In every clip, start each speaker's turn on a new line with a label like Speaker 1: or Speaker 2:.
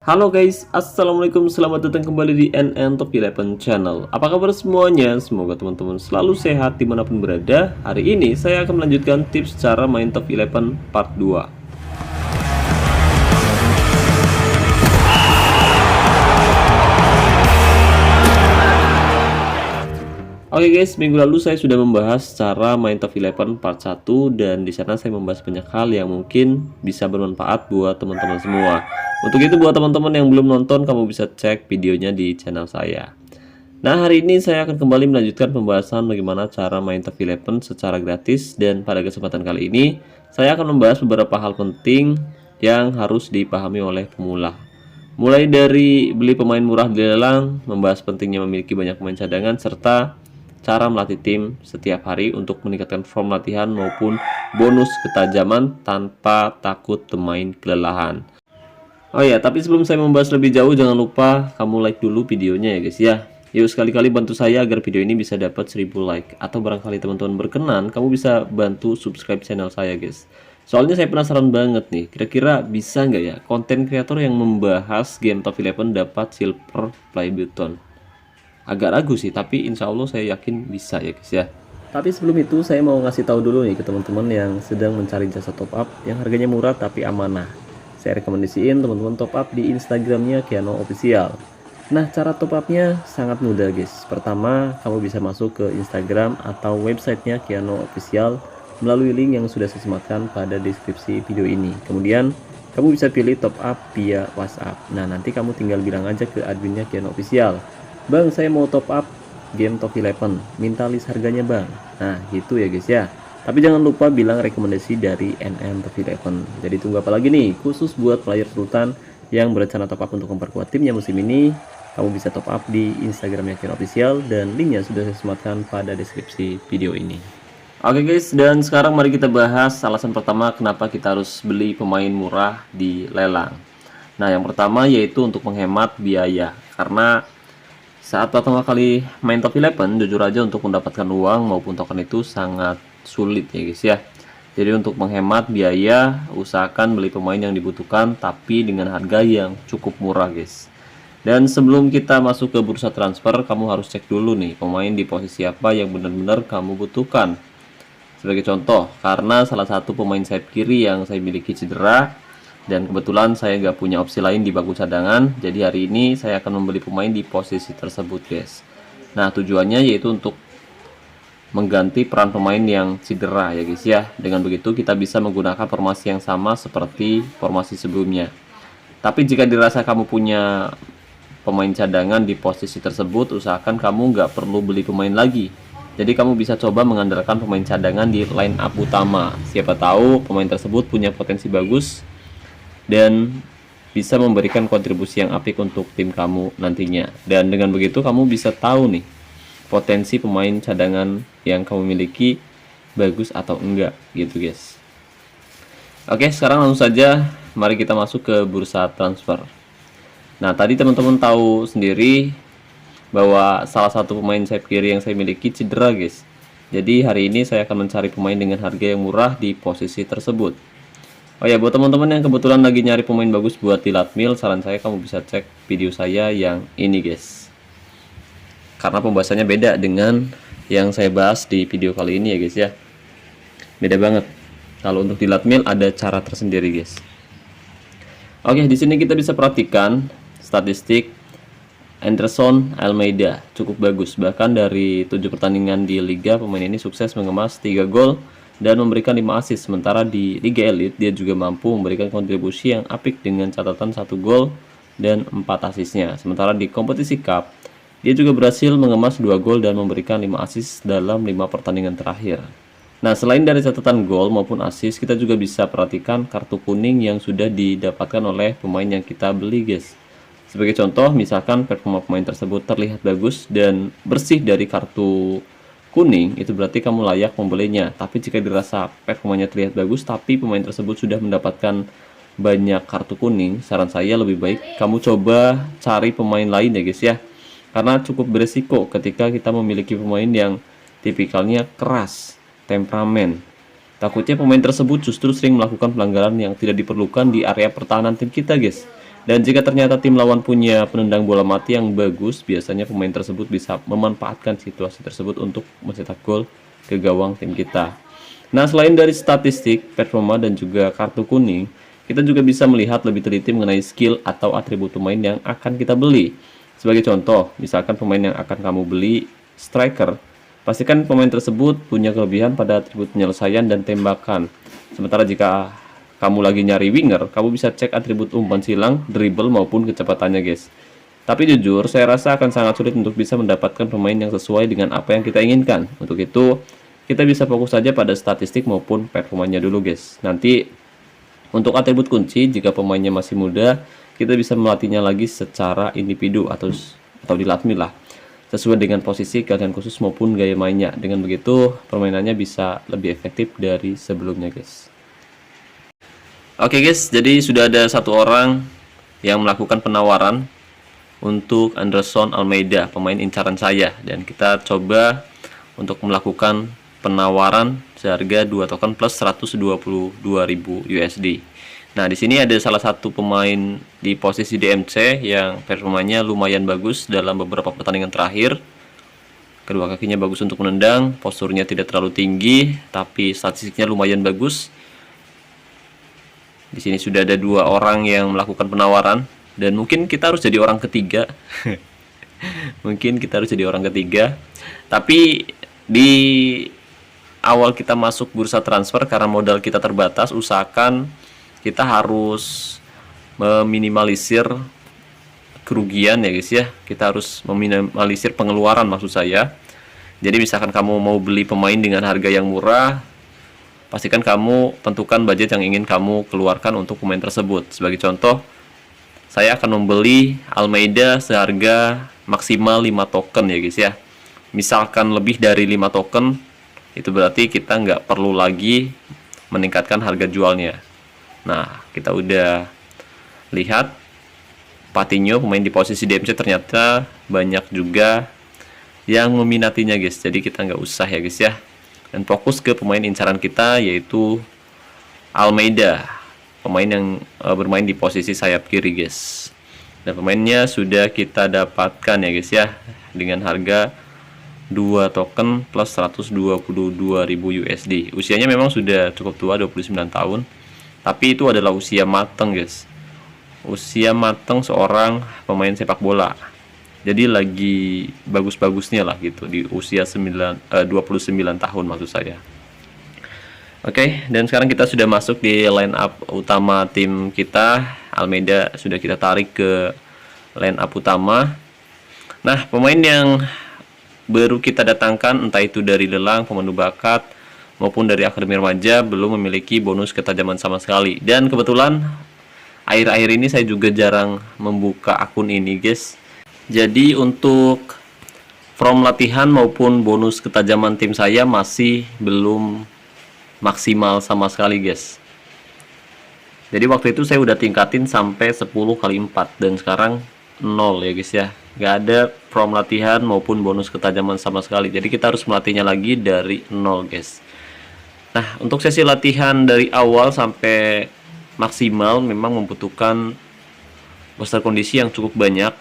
Speaker 1: Halo guys, assalamualaikum, selamat datang kembali di NN Top 11 channel. Apa kabar semuanya? Semoga teman-teman selalu sehat dimanapun berada. Hari ini saya akan melanjutkan tips cara main Top 11 part 2. Oke guys, minggu lalu saya sudah membahas cara main Top 11 part 1, dan di sana saya membahas banyak hal yang mungkin bisa bermanfaat buat teman-teman semua. Untuk itu buat teman-teman yang belum nonton, kamu bisa cek videonya di channel saya. Nah, hari ini saya akan kembali melanjutkan pembahasan bagaimana cara main Top 11 secara gratis, dan pada kesempatan kali ini saya akan membahas beberapa hal penting yang harus dipahami oleh pemula. Mulai dari beli pemain murah di lelang, membahas pentingnya memiliki banyak pemain cadangan, serta cara melatih tim setiap hari untuk meningkatkan form latihan maupun bonus ketajaman tanpa takut pemain kelelahan. Oh ya, tapi sebelum saya membahas lebih jauh, jangan lupa kamu like dulu videonya ya guys ya. Yuk sekali-kali bantu saya agar video ini bisa dapat 1000 like. Atau barangkali teman-teman berkenan, kamu bisa bantu subscribe channel saya guys. Soalnya saya penasaran banget nih, kira-kira bisa nggak ya konten kreator yang membahas game Top 11 dapat silver play button? Agak ragu sih, tapi insya Allah saya yakin bisa ya guys ya. Tapi sebelum itu saya mau ngasih tahu dulu nih ke teman-teman yang sedang mencari jasa top up yang harganya murah tapi amanah. Saya rekomendasiin teman-teman top up di Instagramnya Kiano Official. Nah, cara top upnya sangat mudah guys. Pertama, kamu bisa masuk ke Instagram atau websitenya Kiano Official melalui link yang sudah saya sematkan pada deskripsi video ini. Kemudian kamu bisa pilih top up via WhatsApp. Nah, nanti kamu tinggal bilang aja ke adminnya Kiano Official, "Bang, saya mau top up game Top 11, minta list harganya bang." Nah gitu ya guys ya. Tapi jangan lupa bilang rekomendasi dari NN Top 11. Jadi tunggu apa lagi nih? Khusus buat player sultan yang berencana top up untuk memperkuat timnya musim ini, kamu bisa top up di Instagramnya Kiano Official, dan linknya sudah saya sematkan pada deskripsi video ini. Oke guys, dan sekarang mari kita bahas alasan pertama kenapa kita harus beli pemain murah di lelang. Nah, yang pertama yaitu untuk menghemat biaya. Karena saat pertama kali main Top 11, jujur aja untuk mendapatkan uang maupun token itu sangat sulit ya guys ya. Jadi untuk menghemat biaya, usahakan beli pemain yang dibutuhkan tapi dengan harga yang cukup murah guys. Dan sebelum kita masuk ke bursa transfer, kamu harus cek dulu nih pemain di posisi apa yang benar-benar kamu butuhkan. Sebagai contoh, karena salah satu pemain sayap kiri yang saya miliki cedera, dan kebetulan saya nggak punya opsi lain di bangku cadangan, jadi hari ini saya akan membeli pemain di posisi tersebut guys. Nah, tujuannya yaitu untuk mengganti peran pemain yang cedera ya guys ya. Dengan begitu kita bisa menggunakan formasi yang sama seperti formasi sebelumnya. Tapi jika dirasa kamu punya pemain cadangan di posisi tersebut, usahakan kamu nggak perlu beli pemain lagi. Jadi kamu bisa coba mengandalkan pemain cadangan di line up utama. Siapa tahu pemain tersebut punya potensi bagus dan bisa memberikan kontribusi yang apik untuk tim kamu nantinya. Dan dengan begitu kamu bisa tahu nih potensi pemain cadangan yang kamu miliki bagus atau enggak gitu guys. Oke, sekarang langsung saja mari kita masuk ke bursa transfer. Nah, tadi teman-teman tahu sendiri bahwa salah satu pemain sayap kiri yang saya miliki cedera guys. Jadi hari ini saya akan mencari pemain dengan harga yang murah di posisi tersebut. Oh ya, buat teman-teman yang kebetulan lagi nyari pemain bagus buat di Latmil, saran saya kamu bisa cek video saya yang ini guys. Karena pembahasannya beda dengan yang saya bahas di video kali ini ya guys ya. Beda banget. Kalau untuk di Latmil ada cara tersendiri guys. Oke, di sini kita bisa perhatikan statistik Anderson Almeida cukup bagus. Bahkan dari 7 pertandingan di liga, pemain ini sukses mengemas 3 gol dan memberikan 5 assist. Sementara di Liga Elite dia juga mampu memberikan kontribusi yang apik dengan catatan 1 gol dan 4 asisnya. Sementara di kompetisi Cup dia juga berhasil mengemas 2 gol dan memberikan 5 assist dalam 5 pertandingan terakhir. Nah, selain dari catatan gol maupun assist, kita juga bisa perhatikan kartu kuning yang sudah didapatkan oleh pemain yang kita beli guys. Sebagai contoh, misalkan performa pemain tersebut terlihat bagus dan bersih dari kartu kuning, itu berarti kamu layak membelinya. Tapi jika dirasa performanya terlihat bagus tapi pemain tersebut sudah mendapatkan banyak kartu kuning, saran saya lebih baik kamu coba cari pemain lain ya guys ya. Karena cukup beresiko ketika kita memiliki pemain yang tipikalnya keras, temperamen. Takutnya pemain tersebut justru sering melakukan pelanggaran yang tidak diperlukan di area pertahanan tim kita guys. Dan jika ternyata tim lawan punya penendang bola mati yang bagus, biasanya pemain tersebut bisa memanfaatkan situasi tersebut untuk mencetak gol ke gawang tim kita. Nah, selain dari statistik, performa, dan juga kartu kuning, kita juga bisa melihat lebih teliti mengenai skill atau atribut pemain yang akan kita beli. Sebagai contoh, misalkan pemain yang akan kamu beli striker, pastikan pemain tersebut punya kelebihan pada atribut penyelesaian dan tembakan. Sementara jika kamu lagi nyari winger, kamu bisa cek atribut umpan silang, dribble, maupun kecepatannya, guys. Tapi jujur, saya rasa akan sangat sulit untuk bisa mendapatkan pemain yang sesuai dengan apa yang kita inginkan. Untuk itu, kita bisa fokus saja pada statistik maupun performanya dulu, guys. Nanti, untuk atribut kunci, jika pemainnya masih muda, kita bisa melatihnya lagi secara individu atau dilatih lah, sesuai dengan posisi, keahlian khusus maupun gaya mainnya. Dengan begitu, permainannya bisa lebih efektif dari sebelumnya, guys. Oke guys, jadi sudah ada satu orang yang melakukan penawaran untuk Anderson Almeida, pemain incaran saya, dan kita coba untuk melakukan penawaran seharga 2 token plus 122.000 USD. Nah, di sini ada salah satu pemain di posisi DMC yang performanya lumayan bagus dalam beberapa pertandingan terakhir. Kedua kakinya bagus untuk menendang, posturnya tidak terlalu tinggi, tapi statistiknya lumayan bagus. Di sini sudah ada 2 orang yang melakukan penawaran, dan mungkin kita harus jadi orang ketiga. Mungkin kita harus jadi orang ketiga. Tapi di awal kita masuk bursa transfer, karena modal kita terbatas, usahakan kita harus meminimalisir kerugian ya guys ya. Kita harus meminimalisir pengeluaran, maksud saya. Jadi misalkan kamu mau beli pemain dengan harga yang murah, pastikan kamu tentukan budget yang ingin kamu keluarkan untuk pemain tersebut. Sebagai contoh, saya akan membeli Almeida seharga maksimal 5 token ya guys ya. Misalkan lebih dari 5 token, itu berarti kita nggak perlu lagi meningkatkan harga jualnya. Nah, kita udah lihat Patino, pemain di posisi DMC, ternyata banyak juga yang meminatinya guys. Jadi kita nggak usah ya guys ya, dan fokus ke pemain incaran kita, yaitu Almeida, pemain yang bermain di posisi sayap kiri guys. Dan pemainnya sudah kita dapatkan ya guys ya, dengan harga 2 token plus 122.000 USD. Usianya memang sudah cukup tua, 29 tahun, tapi itu adalah usia matang guys, usia matang seorang pemain sepak bola. Jadi lagi bagus-bagusnya lah gitu di usia 29 tahun maksud saya. Oke, dan sekarang kita sudah masuk di line up utama tim kita. Almeida sudah kita tarik ke line up utama. Nah, pemain yang baru kita datangkan, entah itu dari lelang, pemandu bakat, maupun dari akademi remaja, belum memiliki bonus ketajaman sama sekali. Dan kebetulan akhir-akhir ini saya juga jarang membuka akun ini guys. Jadi untuk from latihan maupun bonus ketajaman tim saya masih belum maksimal sama sekali guys. Jadi waktu itu saya udah tingkatin sampai 10 kali 4, dan sekarang 0 ya guys ya. Gak ada from latihan maupun bonus ketajaman sama sekali. Jadi kita harus melatihnya lagi dari 0 guys. Nah, untuk sesi latihan dari awal sampai maksimal memang membutuhkan booster kondisi yang cukup banyak.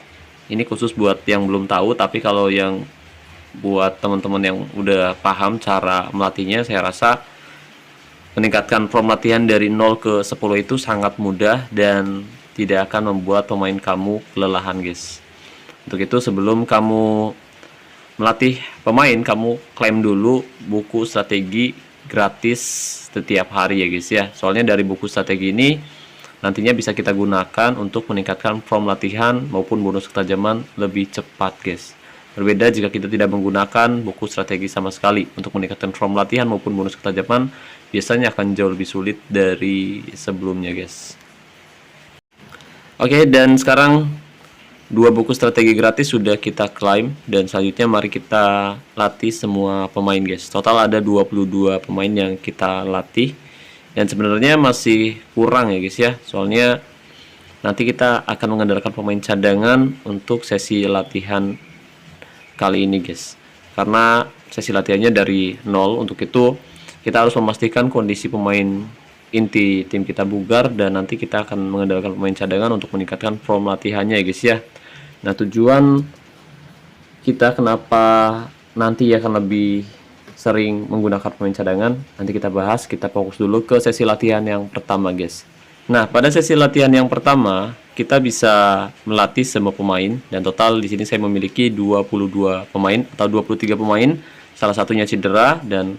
Speaker 1: Ini khusus buat yang belum tahu, tapi kalau yang buat teman-teman yang udah paham cara melatihnya, saya rasa meningkatkan form latihan dari 0 ke 10 itu sangat mudah dan tidak akan membuat pemain kamu kelelahan guys. Untuk itu sebelum kamu melatih pemain, kamu klaim dulu buku strategi gratis setiap hari ya guys ya. Soalnya dari buku strategi ini nantinya bisa kita gunakan untuk meningkatkan form latihan maupun bonus ketajaman lebih cepat guys. Berbeda jika kita tidak menggunakan buku strategi sama sekali. Untuk meningkatkan form latihan maupun bonus ketajaman biasanya akan jauh lebih sulit dari sebelumnya guys. Oke, dan sekarang 2 buku strategi gratis sudah kita klaim, dan selanjutnya mari kita latih semua pemain guys. Total ada 22 pemain yang kita latih, dan sebenarnya masih kurang ya guys ya. Soalnya nanti kita akan mengandalkan pemain cadangan untuk sesi latihan kali ini guys. Karena sesi latihannya dari 0, untuk itu kita harus memastikan kondisi pemain inti tim kita bugar, dan nanti kita akan mengandalkan pemain cadangan untuk meningkatkan form latihannya ya guys ya. Nah, tujuan kita kenapa nanti akan lebih sering menggunakan pemain cadangan, nanti kita bahas. Kita fokus dulu ke sesi latihan yang pertama guys. Nah, pada sesi latihan yang pertama kita bisa melatih semua pemain, dan total di sini saya memiliki 22 pemain atau 23 pemain, salah satunya cedera. Dan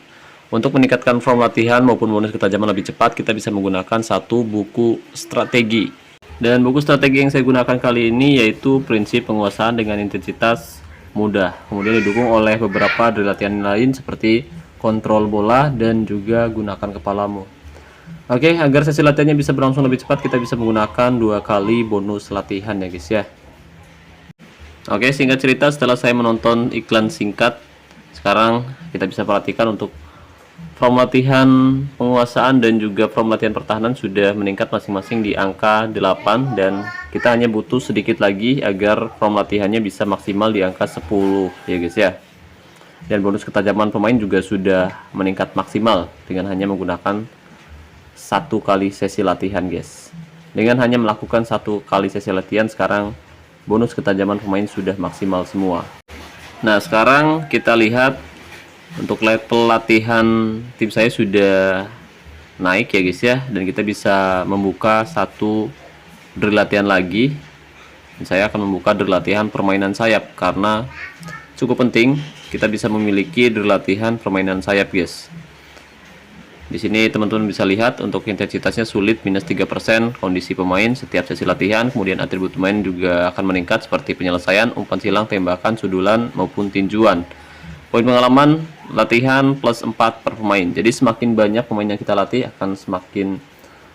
Speaker 1: untuk meningkatkan form latihan maupun bonus ketajaman lebih cepat, kita bisa menggunakan satu buku strategi. Dan buku strategi yang saya gunakan kali ini yaitu Prinsip Penguasaan dengan Intensitas Mudah. Kemudian didukung oleh beberapa dari latihan lain seperti kontrol bola dan juga gunakan kepalamu. Oke, agar sesi latihannya bisa berlangsung lebih cepat, kita bisa menggunakan 2 kali bonus latihan ya guys ya. Oke, singkat cerita, setelah saya menonton iklan singkat, sekarang kita bisa perhatikan untuk form latihan penguasaan dan juga form latihan pertahanan sudah meningkat masing-masing di angka 8, dan kita hanya butuh sedikit lagi agar form latihannya bisa maksimal di angka 10 ya guys ya. Dan bonus ketajaman pemain juga sudah meningkat maksimal dengan hanya menggunakan 1 kali sesi latihan guys. Dengan hanya melakukan 1 kali sesi latihan, sekarang bonus ketajaman pemain sudah maksimal semua. Nah, sekarang kita lihat untuk level latihan tim saya sudah naik ya guys ya, dan kita bisa membuka 1 drill latihan lagi. Dan saya akan membuka drill latihan permainan sayap karena cukup penting kita bisa memiliki drill latihan permainan sayap guys. Di sini teman-teman bisa lihat untuk intensitasnya sulit minus 3%, kondisi pemain setiap sesi latihan, kemudian atribut pemain juga akan meningkat seperti penyelesaian, umpan silang, tembakan, sudulan maupun tinjuan. Poin pengalaman latihan plus 4 per pemain. Jadi semakin banyak pemain yang kita latih, akan semakin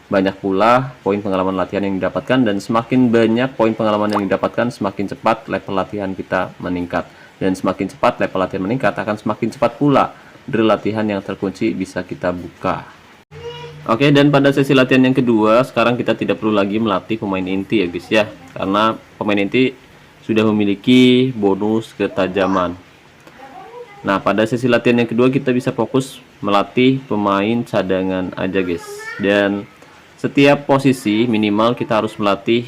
Speaker 1: banyak pula poin pengalaman latihan yang didapatkan, dan semakin banyak poin pengalaman yang didapatkan, semakin cepat level latihan kita meningkat. Dan semakin cepat level latihan meningkat, akan semakin cepat pula drill latihan yang terkunci bisa kita buka. Oke, dan pada sesi latihan yang kedua, sekarang kita tidak perlu lagi melatih pemain inti ya guys ya, karena pemain inti sudah memiliki bonus ketajaman. Nah, pada sesi latihan yang kedua kita bisa fokus melatih pemain cadangan aja guys. Dan setiap posisi minimal kita harus melatih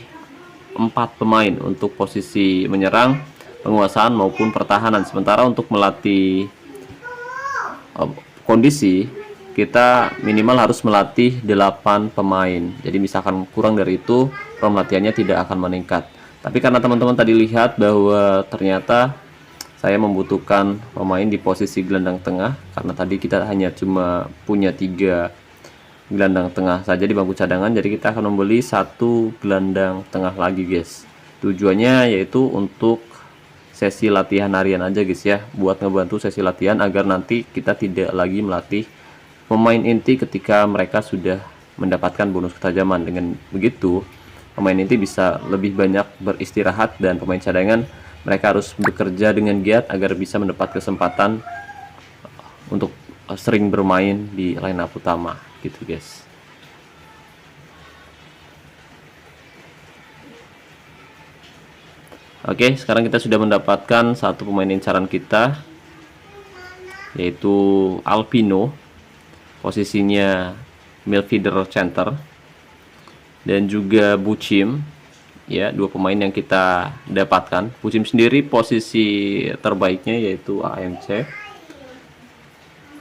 Speaker 1: 4 pemain untuk posisi menyerang, penguasaan maupun pertahanan. Sementara untuk melatih kondisi, kita minimal harus melatih 8 pemain. Jadi misalkan kurang dari itu, form latihannya tidak akan meningkat. Tapi karena teman-teman tadi lihat bahwa ternyata saya membutuhkan pemain di posisi gelandang tengah, karena tadi kita hanya cuma punya 3 gelandang tengah saja di bangku cadangan, jadi kita akan membeli 1 gelandang tengah lagi guys. Tujuannya yaitu untuk sesi latihan harian aja guys ya, buat ngebantu sesi latihan agar nanti kita tidak lagi melatih pemain inti ketika mereka sudah mendapatkan bonus ketajaman. Dengan begitu pemain inti bisa lebih banyak beristirahat, dan pemain cadangan mereka harus bekerja dengan giat agar bisa mendapat kesempatan untuk sering bermain di line up utama gitu guys. Oke, sekarang kita sudah mendapatkan 1 pemain incaran kita, yaitu Alpino, posisinya midfielder center, dan juga Bucim ya, 2 pemain yang kita dapatkan. Bucim sendiri posisi terbaiknya yaitu AMC,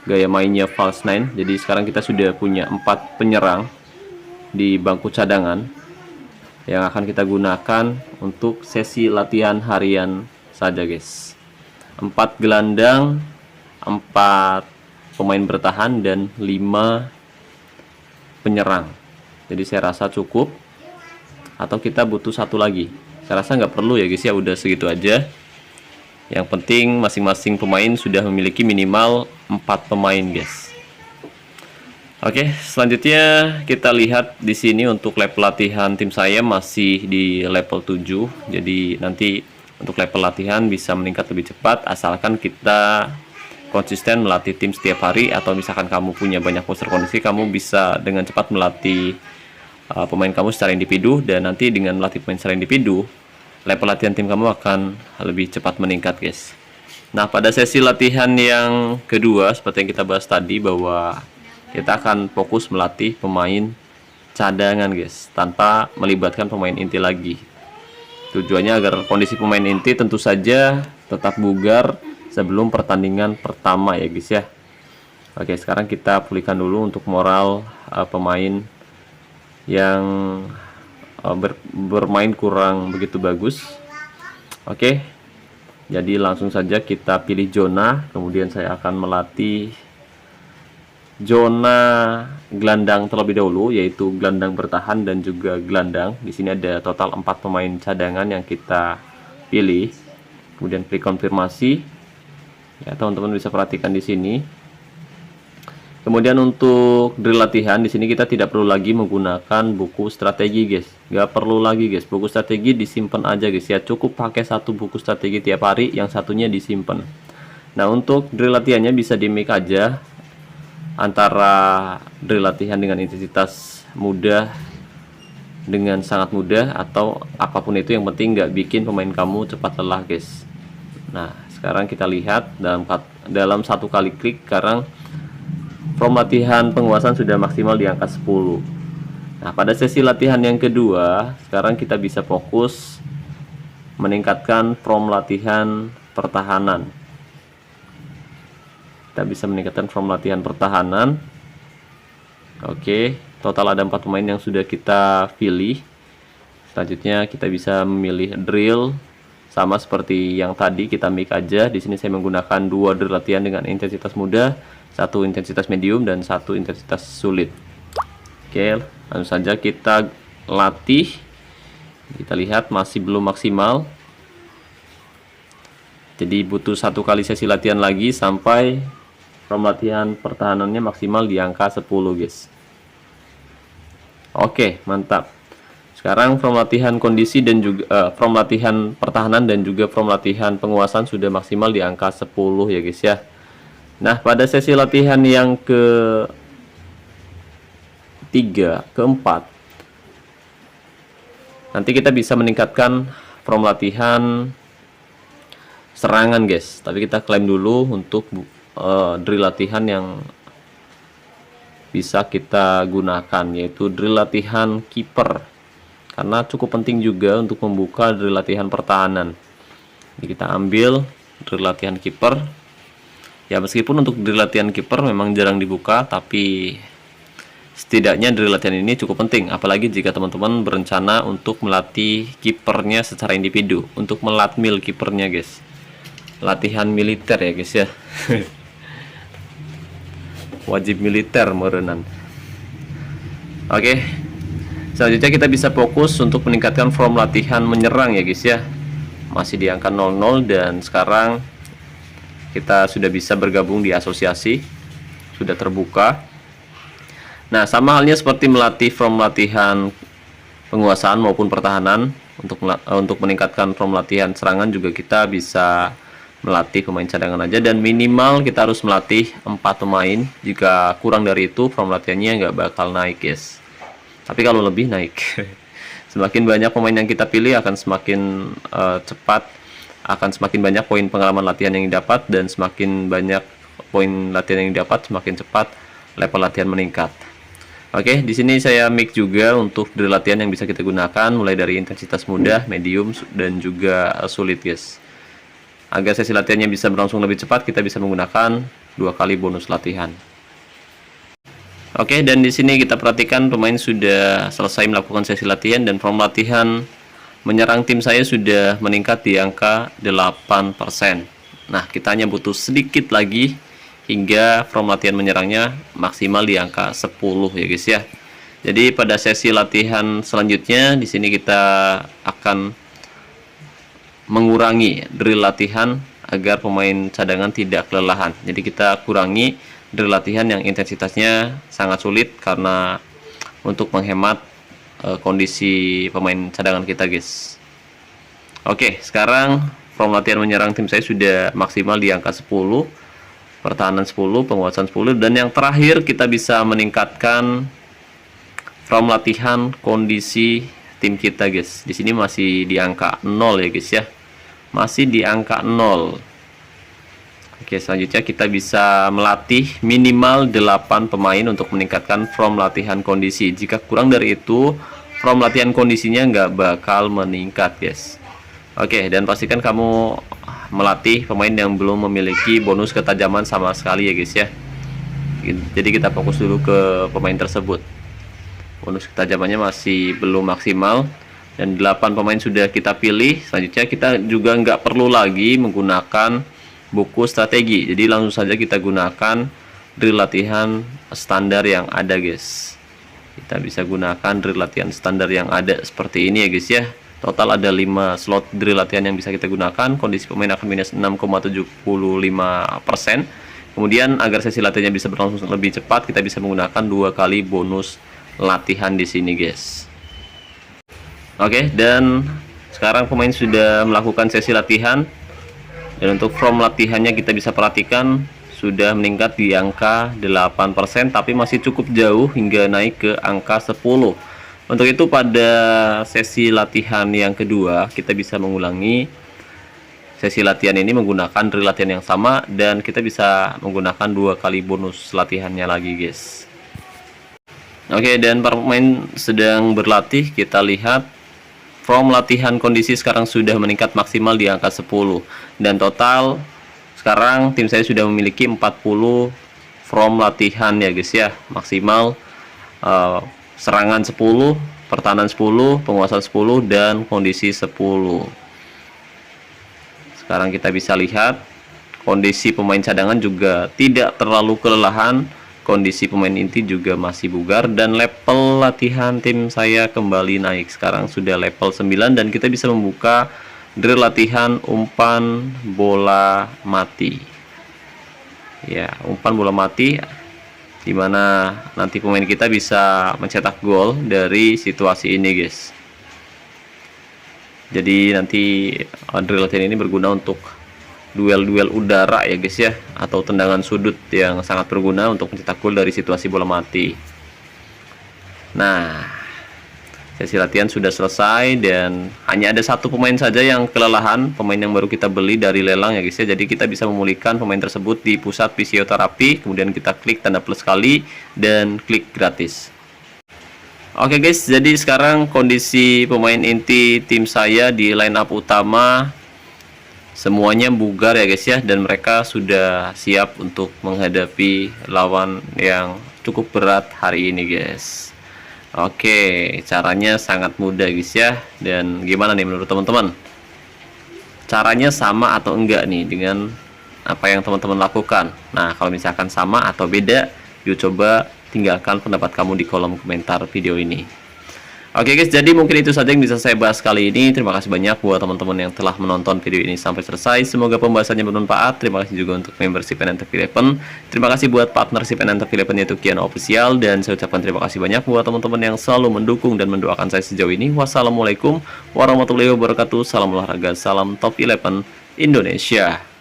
Speaker 1: gaya mainnya false 9. Jadi sekarang kita sudah punya 4 penyerang di bangku cadangan yang akan kita gunakan untuk sesi latihan harian saja guys. 4 gelandang, 4 pemain bertahan, dan 5 penyerang. Jadi saya rasa cukup, atau kita butuh 1 lagi. Saya rasa nggak perlu ya guys ya, udah segitu aja. Yang penting masing-masing pemain sudah memiliki minimal 4 pemain guys. Oke, selanjutnya kita lihat di sini untuk level latihan tim saya masih di level 7. Jadi nanti untuk level latihan bisa meningkat lebih cepat asalkan kita konsisten melatih tim setiap hari, atau misalkan kamu punya banyak poster kondisi, kamu bisa dengan cepat melatih pemain kamu secara individu, dan nanti dengan melatih pemain secara individu, level latihan tim kamu akan lebih cepat meningkat guys. Nah, pada sesi latihan yang kedua seperti yang kita bahas tadi, bahwa kita akan fokus melatih pemain cadangan guys, tanpa melibatkan pemain inti lagi. Tujuannya agar kondisi pemain inti tentu saja tetap bugar sebelum pertandingan pertama ya guys ya. Oke, sekarang kita pulihkan dulu untuk moral pemain yang bermain kurang begitu bagus. Oke, jadi langsung saja kita pilih zona, kemudian saya akan melatih zona gelandang terlebih dahulu, yaitu gelandang bertahan dan juga gelandang. Di sini ada total 4 pemain cadangan yang kita pilih. Kemudian klik konfirmasi. Ya, teman-teman bisa perhatikan di sini. Kemudian untuk drill latihan di sini kita tidak perlu lagi menggunakan buku strategi guys. Gak perlu lagi guys, buku strategi disimpan aja guys ya. Cukup pakai satu buku strategi tiap hari, yang satunya disimpan. Nah, untuk drill latihannya bisa di mix aja antara drill latihan dengan intensitas mudah dengan sangat mudah, atau apapun itu, yang penting nggak bikin pemain kamu cepat lelah guys. Nah, sekarang kita lihat dalam satu kali klik sekarang form latihan penguasaan sudah maksimal di angka 10. Nah, pada sesi latihan yang kedua sekarang kita bisa fokus meningkatkan form latihan pertahanan. Kita bisa meningkatkan form latihan pertahanan. Oke, total ada 4 pemain yang sudah kita pilih. Selanjutnya kita bisa memilih drill, sama seperti yang tadi kita mix aja. Di sini saya menggunakan 2 drill latihan dengan intensitas mudah, 1 intensitas medium, dan 1 intensitas sulit. Oke, langsung saja kita latih. Kita lihat masih belum maksimal. Jadi butuh 1 kali sesi latihan lagi sampai form latihan pertahanannya maksimal di angka 10 guys. Oke, mantap. Sekarang form latihan kondisi dan juga form latihan pertahanan dan juga form latihan penguasaan sudah maksimal di angka 10 ya guys ya. Nah, pada sesi latihan yang ke-3, ke-4 nanti kita bisa meningkatkan form latihan serangan guys. Tapi kita klaim dulu untuk drill latihan yang bisa kita gunakan, yaitu drill latihan kiper, karena cukup penting juga untuk membuka drill latihan pertahanan. Jadi kita ambil drill latihan kiper. Ya, meskipun untuk drill latihan kiper memang jarang dibuka, tapi setidaknya drill latihan ini cukup penting, apalagi jika teman-teman berencana untuk melatih kipernya secara individu, untuk melatmil kipernya guys. Latihan militer ya guys ya. Wajib militer merenan. Oke, selanjutnya kita bisa fokus untuk meningkatkan form latihan menyerang ya guys ya. Masih di angka 00, dan sekarang kita sudah bisa bergabung di asosiasi, sudah terbuka. Nah, sama halnya seperti melatih form latihan penguasaan maupun pertahanan, untuk meningkatkan form latihan serangan juga kita bisa melatih pemain cadangan aja, dan minimal kita harus melatih 4 pemain. Jika kurang dari itu form latihannya nggak bakal naik guys, tapi kalau lebih naik. Semakin banyak pemain yang kita pilih akan semakin cepat, akan semakin banyak poin pengalaman latihan yang didapat, dan semakin banyak poin latihan yang didapat semakin cepat level latihan meningkat. Oke, di sini saya mix juga untuk drill latihan yang bisa kita gunakan, mulai dari intensitas mudah, medium, dan juga sulit guys. Agar sesi latihannya bisa berlangsung lebih cepat, kita bisa menggunakan 2 kali bonus latihan. Oke, dan di sini kita perhatikan pemain sudah selesai melakukan sesi latihan, dan form latihan menyerang tim saya sudah meningkat di angka 8%. Nah, kita hanya butuh sedikit lagi hingga form latihan menyerangnya maksimal di angka 10 ya guys ya. Jadi pada sesi latihan selanjutnya di sini kita akan mengurangi drill latihan agar pemain cadangan tidak kelelahan. Jadi kita kurangi drill latihan yang intensitasnya sangat sulit, karena untuk menghemat kondisi pemain cadangan kita guys. Oke, sekarang form latihan menyerang tim saya sudah maksimal di angka 10, pertahanan 10, penguasaan 10, dan yang terakhir kita bisa meningkatkan form latihan kondisi tim kita guys. Di sini masih di angka 0 ya guys ya. Masih di angka 0. Oke, selanjutnya kita bisa melatih minimal 8 pemain untuk meningkatkan form latihan kondisi. Jika kurang dari itu, form latihan kondisinya nggak bakal meningkat, guys. Oke, dan pastikan kamu melatih pemain yang belum memiliki bonus ketajaman sama sekali ya, guys ya. Jadi kita fokus dulu ke pemain tersebut. Bonus ketajamannya masih belum maksimal. Dan 8 pemain sudah kita pilih. Selanjutnya kita juga nggak perlu lagi menggunakan buku strategi, jadi langsung saja kita gunakan drill latihan standar yang ada, guys. Kita bisa gunakan drill latihan standar yang ada seperti ini ya, guys ya. Total ada 5 slot drill latihan yang bisa kita gunakan. Kondisi pemain akan minus 6,75%. Kemudian agar sesi latihannya bisa berlangsung lebih cepat, kita bisa menggunakan 2 kali bonus latihan di sini, guys. Oke, dan sekarang pemain sudah melakukan sesi latihan. Dan untuk form latihannya kita bisa perhatikan sudah meningkat di angka 8%, tapi masih cukup jauh hingga naik ke angka 10. Untuk itu pada sesi latihan yang kedua kita bisa mengulangi sesi latihan ini menggunakan drill latihan yang sama, dan kita bisa menggunakan 2 kali bonus latihannya lagi, guys. Oke, dan para pemain sedang berlatih. Kita lihat form latihan kondisi sekarang sudah meningkat maksimal di angka 10, dan total sekarang tim saya sudah memiliki 40 form latihan ya, guys ya. Maksimal serangan 10, pertahanan 10, penguasaan 10, dan kondisi 10. Sekarang kita bisa lihat kondisi pemain cadangan juga tidak terlalu kelelahan. Kondisi pemain inti juga masih bugar, dan level latihan tim saya kembali naik. Sekarang sudah level 9, dan kita bisa membuka drill latihan umpan bola mati. Ya, umpan bola mati, dimana nanti pemain kita bisa mencetak gol dari situasi ini, guys. Jadi nanti drill latihan ini berguna untuk duel-duel udara ya, guys ya, atau tendangan sudut yang sangat berguna untuk mencetak gol dari situasi bola mati. Nah, sesi latihan sudah selesai, dan hanya ada 1 pemain saja yang kelelahan, pemain yang baru kita beli dari lelang ya, guys ya. Jadi kita bisa memulihkan pemain tersebut di pusat fisioterapi, kemudian kita klik tanda plus kali dan klik gratis. Oke, guys, jadi sekarang kondisi pemain inti tim saya di line up utama semuanya bugar ya, guys ya, dan mereka sudah siap untuk menghadapi lawan yang cukup berat hari ini, guys. Oke, caranya sangat mudah, guys ya. Dan gimana nih menurut teman-teman? Caranya sama atau enggak nih dengan apa yang teman-teman lakukan? Nah, kalau misalkan sama atau beda, yuk coba tinggalkan pendapat kamu di kolom komentar video ini. Oke, guys, jadi mungkin itu saja yang bisa saya bahas kali ini. Terima kasih banyak buat teman-teman yang telah menonton video ini sampai selesai. Semoga pembahasannya bermanfaat. Terima kasih juga untuk membership NNTV11. Terima kasih buat partnership NNTV11 yaitu Kian Official. Dan saya ucapkan terima kasih banyak buat teman-teman yang selalu mendukung dan mendoakan saya sejauh ini. Wassalamualaikum warahmatullahi wabarakatuh. Salam olahraga, salam Top 11 Indonesia.